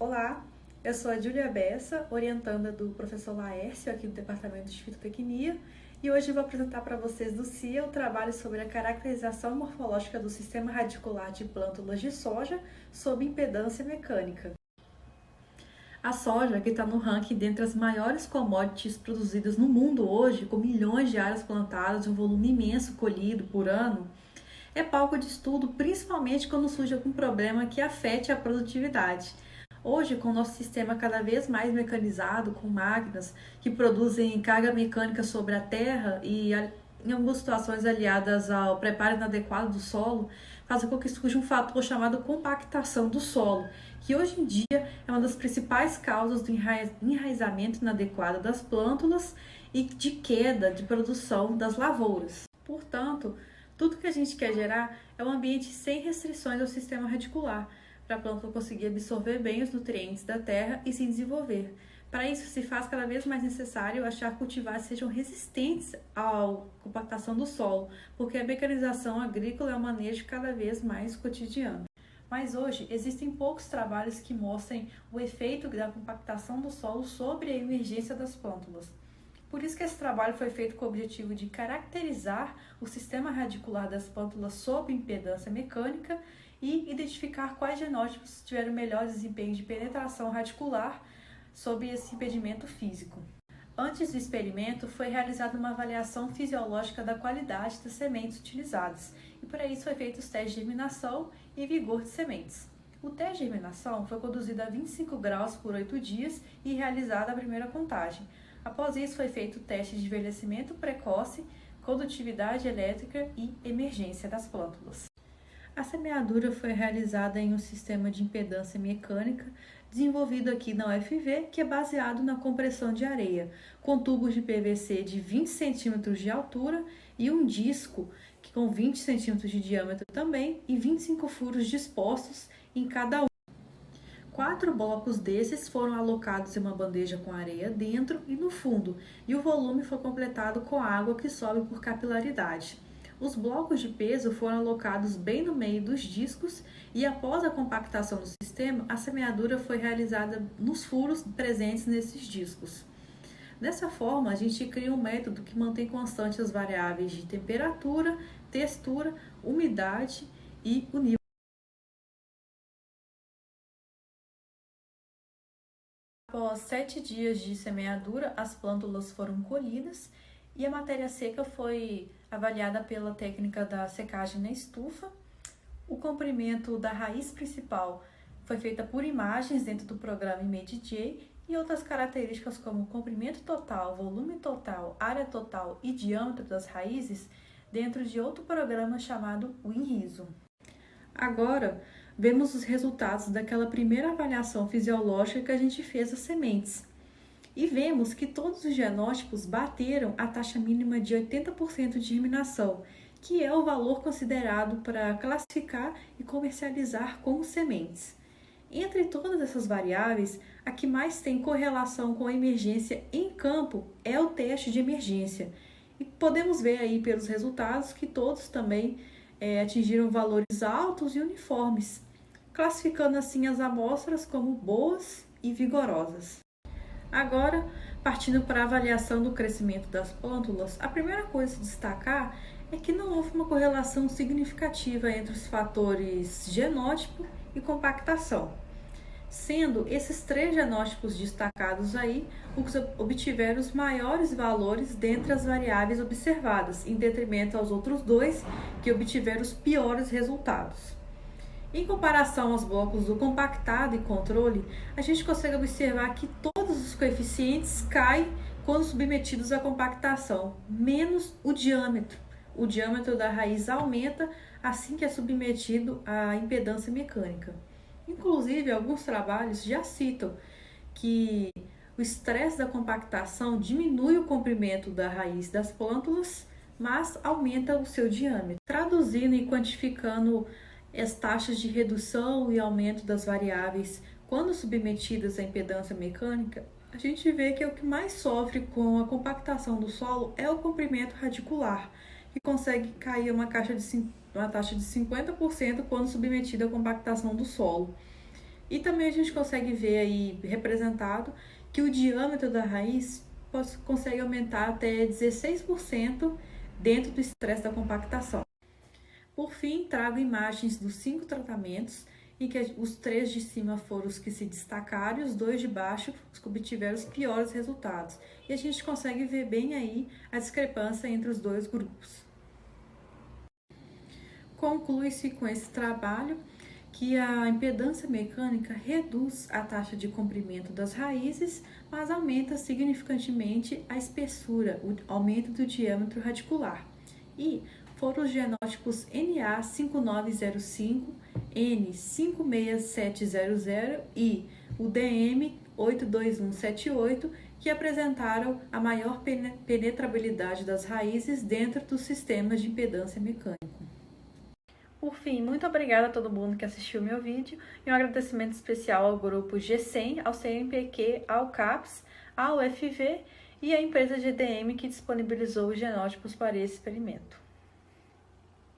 Olá, eu sou a Júlia Bessa, orientanda do professor Laércio aqui do Departamento de Fitotecnia, e hoje vou apresentar para vocês do CIA o trabalho sobre a caracterização morfológica do sistema radicular de plântulas de soja sob impedância mecânica. A soja, que está no ranking dentre as maiores commodities produzidas no mundo hoje, com milhões de áreas plantadas e um volume imenso colhido por ano, é palco de estudo principalmente quando surge algum problema que afete a produtividade. Hoje, com o nosso sistema cada vez mais mecanizado, com máquinas que produzem carga mecânica sobre a terra e, em algumas situações aliadas ao preparo inadequado do solo, fazem com que surja um fator chamado compactação do solo, que hoje em dia é uma das principais causas do enraizamento inadequado das plântulas e de queda de produção das lavouras. Portanto, tudo que a gente quer gerar é um ambiente sem restrições ao sistema radicular, para a planta conseguir absorver bem os nutrientes da terra e se desenvolver. Para isso, se faz cada vez mais necessário achar cultivares que sejam resistentes à compactação do solo, porque a mecanização agrícola é um manejo cada vez mais cotidiano. Mas hoje, existem poucos trabalhos que mostrem o efeito da compactação do solo sobre a emergência das plântulas. Por isso que esse trabalho foi feito com o objetivo de caracterizar o sistema radicular das plântulas sob impedância mecânica e identificar quais genótipos tiveram melhor desempenho de penetração radicular sob esse impedimento físico. Antes do experimento, foi realizada uma avaliação fisiológica da qualidade das sementes utilizadas, e para isso foi feito os testes de germinação e vigor de sementes. O teste de germinação foi conduzido a 25 graus por 8 dias e realizada a primeira contagem. Após isso, foi feito o teste de envelhecimento precoce, condutividade elétrica e emergência das plântulas. A semeadura foi realizada em um sistema de impedância mecânica desenvolvido aqui na UFV, que é baseado na compressão de areia, com tubos de PVC de 20 centímetros de altura e um disco com 20 centímetros de diâmetro também e 25 furos dispostos em cada um. 4 blocos desses foram alocados em uma bandeja com areia dentro e no fundo, e o volume foi completado com água que sobe por capilaridade. Os blocos de peso foram alocados bem no meio dos discos e, após a compactação do sistema, a semeadura foi realizada nos furos presentes nesses discos. Dessa forma, a gente cria um método que mantém constantes as variáveis de temperatura, textura, umidade e o nível. Após 7 dias de semeadura, as plântulas foram colhidas e a matéria seca foi avaliada pela técnica da secagem na estufa. O comprimento da raiz principal foi feita por imagens dentro do programa ImageJ e outras características como comprimento total, volume total, área total e diâmetro das raízes dentro de outro programa chamado WinRhizo. Agora, vemos os resultados daquela primeira avaliação fisiológica que a gente fez das sementes. E vemos que todos os genótipos bateram a taxa mínima de 80% de germinação, que é o valor considerado para classificar e comercializar como sementes. Entre todas essas variáveis, a que mais tem correlação com a emergência em campo é o teste de emergência. E podemos ver aí pelos resultados que todos também atingiram valores altos e uniformes, classificando assim as amostras como boas e vigorosas. Agora, partindo para a avaliação do crescimento das plântulas, a primeira coisa a destacar é que não houve uma correlação significativa entre os fatores genótipo e compactação, sendo esses 3 genótipos destacados aí os que obtiveram os maiores valores dentre as variáveis observadas, em detrimento aos outros 2 que obtiveram os piores resultados. Em comparação aos blocos do compactado e controle, a gente consegue observar que todos os coeficientes caem quando submetidos à compactação, menos o diâmetro. O diâmetro da raiz aumenta assim que é submetido à impedância mecânica. Inclusive, alguns trabalhos já citam que o estresse da compactação diminui o comprimento da raiz das plântulas, mas aumenta o seu diâmetro. Traduzindo e quantificando as taxas de redução e aumento das variáveis quando submetidas à impedância mecânica, a gente vê que o que mais sofre com a compactação do solo é o comprimento radicular, que consegue cair uma taxa de 50% quando submetido à compactação do solo. E também a gente consegue ver aí representado que o diâmetro da raiz consegue aumentar até 16% dentro do estresse da compactação. Por fim, trago imagens dos 5 tratamentos, em que os 3 de cima foram os que se destacaram e os 2 de baixo os que obtiveram os piores resultados. E a gente consegue ver bem aí a discrepância entre os 2 grupos. Conclui-se com esse trabalho que a impedância mecânica reduz a taxa de comprimento das raízes, mas aumenta significantemente a espessura, o aumento do diâmetro radicular. E foram os genótipos NA5905, N56700 e o DM82178 que apresentaram a maior penetrabilidade das raízes dentro dos sistemas de impedância mecânica. Por fim, muito obrigada a todo mundo que assistiu meu vídeo e um agradecimento especial ao grupo G100, ao CNPq, ao CAPES, ao UFV e à empresa GDM que disponibilizou os genótipos para esse experimento.